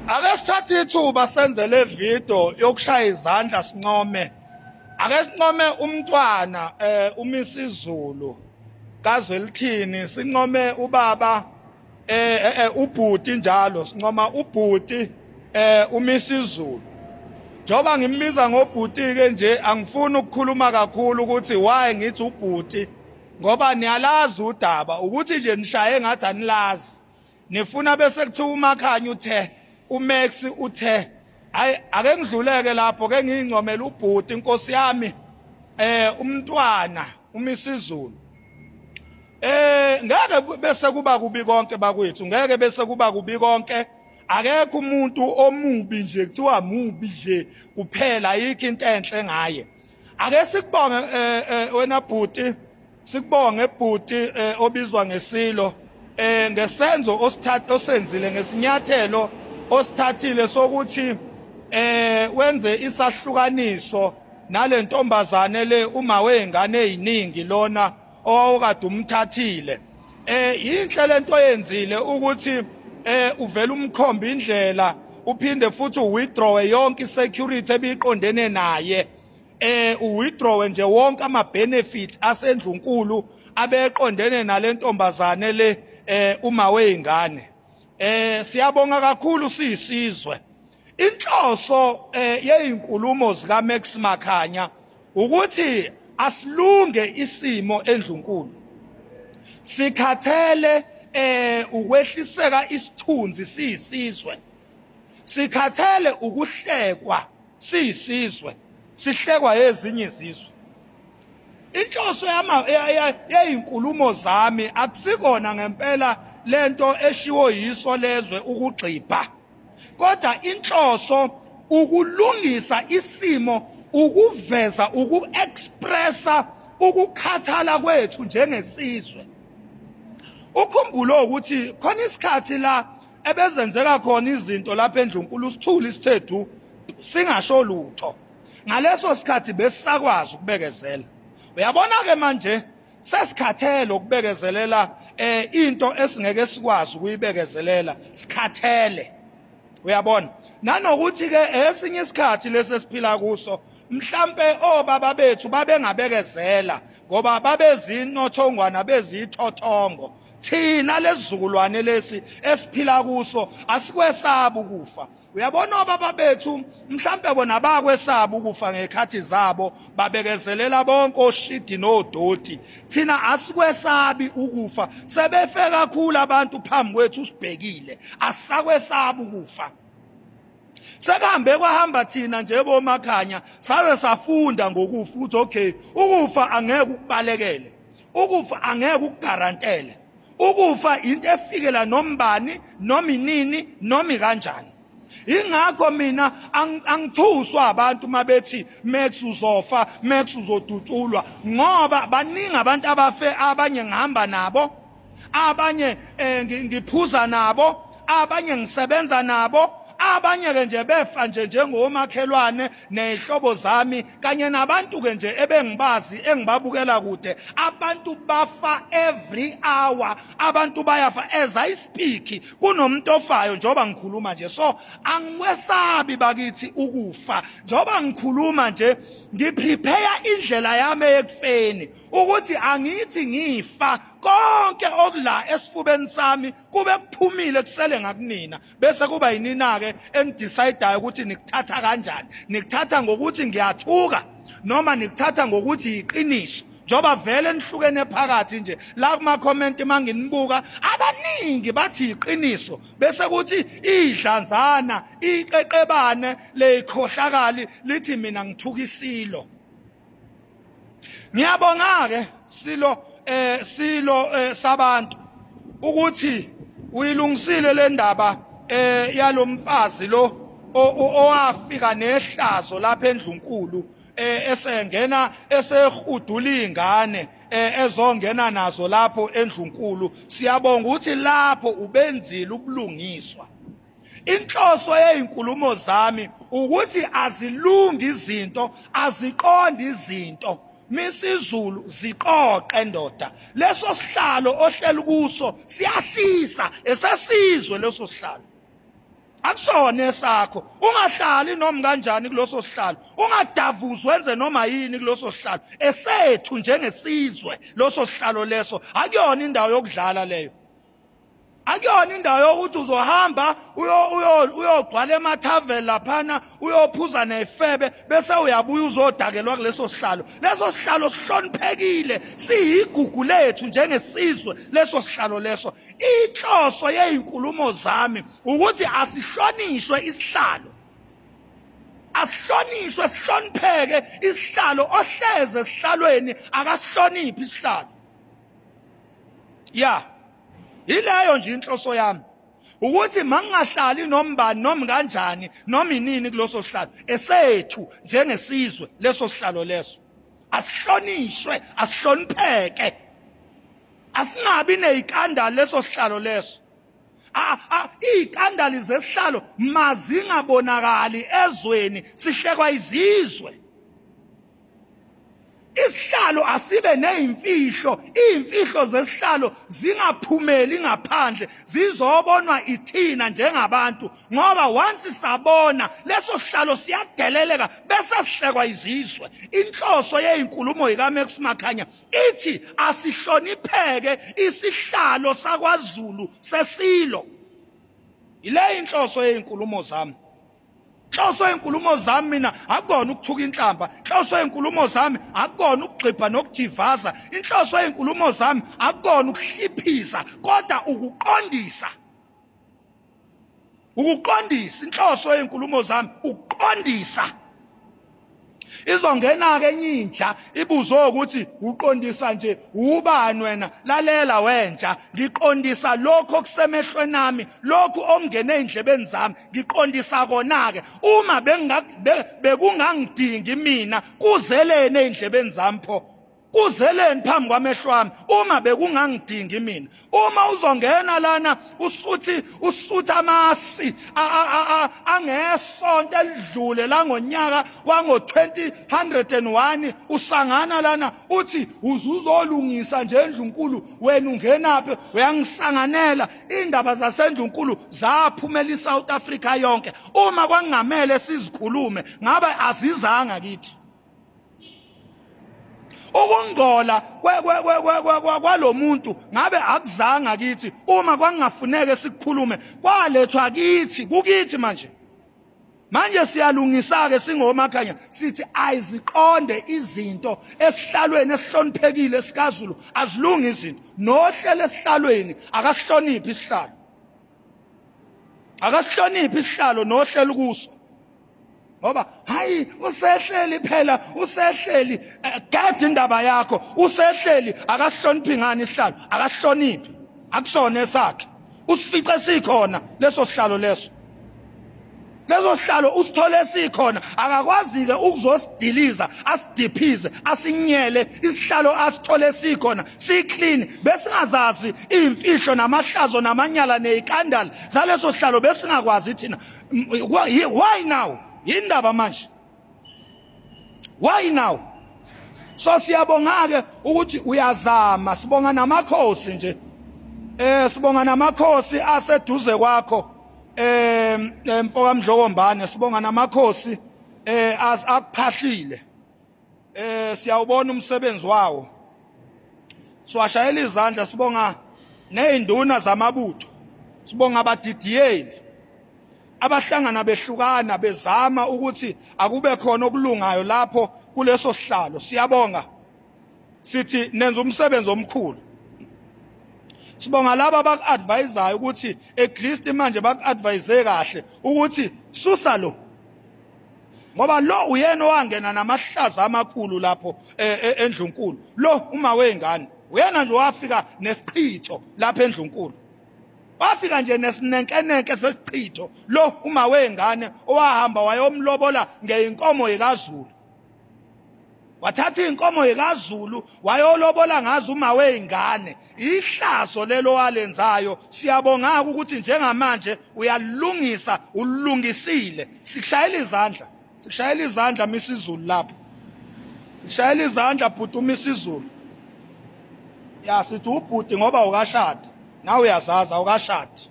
Ake sithathe ithuba senze le video yokushaya izandla sincome. Ake sincome umntwana uMisizulu kaZwelithini, sincome ubaba ubhuti njalo sincoma ubhuti uMisizulu. Njoba ngimbiza ngobhuti ke nje angifuni ukukhuluma kakhulu ukuthi why ngithi ubhuti ngoba niyalazi udaba ukuthi nje nishaye ngathi anilazi. Nifuna bese kuthiwa uMakhanya uthe uMax uthe hayi ake ngidluleke lapho ke ngiyincomela ubhuti inkosi yami umntwana uMisizulu. Ngeke bese kuba kubi konke bakwethu, ngeke bese kuba kubi konke. Akekho umuntu omubi nje kuthiwa mubi nje kuphela, ayikho into enhle ngaye. Ake sikubonge wena bhuti, sikubonge bhuti obizwa ngesilo ngesenzo osenzile, ngesinyathelo osithathile sokuthi wenze isahlukaniso nale ntombazane le uma wengane eziningi lona owawukade umthathile. Yinhle lento yenzile ukuthi uvela umkhomba indlela uphinde futhi uwithdraw yonke isecurity ebiqondene naye, uwithdraw nje wonke ama benefits asendlunkulu abeqondene nale ntombazane le uma wengane. Siyabonga kakhulu siyisizwe. Inhloso yezinkulumo zika Max Makhanya ukuthi asilunge isimo endlunkulu. Sikhathele ukwehliseka isithunzi siyisizwe. Sikhathele ukuhlekwa siyisizwe. Sihlekwa ezinye izizwe. Inhloso yezinkulumo zami akusikona ngempela lento eshiwo yiso lezwe ukugxibha. Kodwa inhloso ukulungisa isimo, ukuveza, ukuexpressa ukukhathala kwethu njengesizwe. Ukhumbule ukuthi khona isikhathi la ebezenzeka khona izinto lapha endlunkulu sithuli sithethu singasho lutho. Ngaleso sikhathi besisakwazi ukubekezela. Uyabona ke manje sesikhathele ukubekezelela into esingeke sikwazi ukuyibekezelela, sikhathele. Uyabona nanokuthi ke esinye isikhathi lesesiphila kuso mhlambe obaba bethu babengabekezela ngoba babezinothongwana bezithothongo. Thina lesizukulwane lesi esiphila kuso asikwesaba ukufa. Uyabona obaba bethu mhlambe bona bakwesaba ukufa ngekhathi zabo, babekezelela bonke oshidi nodoti. Thina asikwesabi ukufa, sebefe kakhulu abantu phambi kwethu sibhekile, asisakwesaba ukufa. Sekuhambe kwahamba thina nje boMakhanya saze safunda ngokufa ukuthi okay, ukufa angeke ukubalekele, ukufa angeke ukugarantele, ukufa into efikela nombani noma inini noma kanjani. Ingakho mina angithuswa abantu mabethi Max uzofa, Max uzodutshulwa, ngoba baningi abantu abafe, abanye ngihamba nabo, abanye ngiphuza nabo, abanye ngisebenza nabo, abanye ke nje befa nje njengomakhelwane nezihlobo zami kanye nabantu ke nje ebengibazi engibabukela kude. Abantu bafa every hour, abantu bayafa as I speak. Kunomuntu ofayo njoba ngikhuluma nje, so angikwesabi bakithi ukufa. Njoba ngikhuluma nje ngiprepare indlela yami ekufeni ukuthi angithi ngifa konke okula esifubeni sami kube kuphumile kusele ngakunina, bese kuba yinina ke engidecideayo ukuthi nikuthatha kanjani. Nikuthatha ngokuthi ngiyathuka noma nikuthatha ngokuthi iqiniso. Njoba vele nihlukene phakathi nje la kuma comment manginibuka abaningi bathi iqiniso, bese kuthi idlanzana iqeqebane lekhohlakali lithi mina ngithukisilo. Ngiyabonga ke silo sabantu ukuthi uyilungisile le ndaba yalomfazi lo owafika nehlazo lapha endlunkulu, esengena esehudula izingane ezongena nazo lapho endlunkulu. Siyabonga ukuthi lapho ubenzile ubulungiswa. Inhloso yezinkulumo zami ukuthi azilungi izinto, aziqonde izinto. Misizulu ziqoqe ndoda, leso sihlalo ohleli kuso siyashisa, esesizwe leso sihlalo. akusona esakho. Ungahlali noma kanjani kuloso sihlalo, ungadavuzwa wenze noma yini kuloso sihlalo. Esethu njengesizwe loso sihlalo leso, akuyona indawo yokudlala leyo. Akuyona indawo yokuthi uzohamba uyogcwala emathaveni laphana uyophuza nefebe bese uyabuya uzodakelwa kuleso sihlalo. Leso sihlalo sihloniphekile, siyigugu lethu njengesizwe leso sihlalo leso. Inhloso yezinkulumo zami ukuthi asihlonishwe isihlalo. Asihlonishwe sihlonipheke isihlalo. Ohleze esihlalweni akasihloniphi isihlalo. Ya. Ileyo nje inhloso yami ukuthi mangingahlali nombani noma kanjani noma inini kuloso sihlalo esethu njengesizwe leso sihlalo leso. Asihlonishwe, asihlonipheke. Asingabi nezikandali leso sihlalo leso. Izikandali zesihlalo mazingabonakali ezweni sihlekwa izizwe. Isihlalo asibe nezimfihlo, izimfihlo zesihlalo zingaphumeli ngaphandle, zizobonwa ithina njengabantu ngoba once sabona leso sihlalo siyadeleleka bese sihlekwa izizwe. Inhloso yezinkulumo zikaMax Makhanya ithi asihlonipheke isihlalo sakwaZulu sesilo. Ile inhloso yezinkulumo zami. Inhloso yezinkulumo zami mina akukona ukuthuka inhlamba. Inhloso yezinkulumo zami akukona ukugxibha nokujivaza. Inhloso yezinkulumo zami akukona ukuhliphisa kodwa ukuqondisa. Ukuqondisa inhloso yezinkulumo zami ukuqondisa. Izongena ke enye intsha ibuzwe ukuthi uqondisa nje ubani wena. Lalela wentsha, ngiqondisa lokho okusemehlweni nami, lokho okungene ezindlebeni zami, ngiqondisa kona ke. Uma bekungangidingi mina, kuzelene ezindlebeni zami pho. Kuzeleni phambi kwamehlo wami uma bekungangidingi mina. Uma uzongena lana usutha amasi angesonto elidlule la ngonyaka wango-2001 usangana lana uthi uzolungisa nje eNdlunkulu. Wena ungenaphi uyangisanganela. Indaba zaseNdlunkulu zaphumela iSouth Africa yonke. Uma kwangamele sizikhulume ngabe azizanga kithi. Ukungcola kwalomuntu ngabe akuzanga kithi. Uma kwangafuneke sikhulume kwalethwa kithi kukithi manje. Manje siyalungisa ke singoMakhanya sithi ayiziqonde izinto esihlalweni esihloniphekile sikaZulu azilungi izinto. Nohlelo esihlalweni akasihloniphi isihlalo. Akasihloniphi isihlalo nohlelo kuso. Ngoba hayi usehleli phela usehleli gada indaba yakho usehleli akasihloniphi ngani isihlalo akasihloniphi akusona esakhe usifice sikhona leso sihlalo leso sihlalo usithole sikhona akakwazi ke ukuzosidiliza asidiphize asinyele isihlalo asithole sikhona siclean besingazazi izimfihlo namahlazo namanyala nezikandali zaleso sihlalo besingakwazi thina. Why now? Indaba manje. Why now? So siyabonga ke ukuthi uyazama. Sibonga namakhosi nje. Sibonga namakhosi aseduze kwakho. Mfoka Mdlokombane sibonga namakhosi akuphahlile. Siyawubona umsebenzi wawo. Siwashayela izandla sibonga nezinduna zamabutho. Sibonga abadidiyeli. Abahlangana behlukana bezama ukuthi akube khona okulungayo lapho kuleso sihlalo. Siyabonga. Sithi nenza umsebenzi omkhulu. Sibonga laba abaku-advisayo ukuthi eGrist manje baku-advise kahle ukuthi susa lo. Ngoba lo uyena owangena namahlazo amakhulu lapho eNdlunkulu. Lo uma wengane uyena nje wafika nesichitho lapha eNdlunkulu. Wafika nje nesinenkeneke sesichitho lo uma wengane owahamba wayomlobola ngeinkomo yikaZulu. Wathatha inkomo yikaZulu wayolobola ngazo uma wengane. Ihlazo lelo walenzayo siyabonga ukuthi njengamanje uyalungisa ulungisile. Sikushayela izandla. Sikushayela izandla misizulu lapho. Sikushayela izandla bhuti umisizulu. Ya sithi ubhuti ngoba ukashada. Nawe uyazaza ukashadi.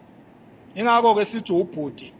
Ingakho ke sithi ubhuti.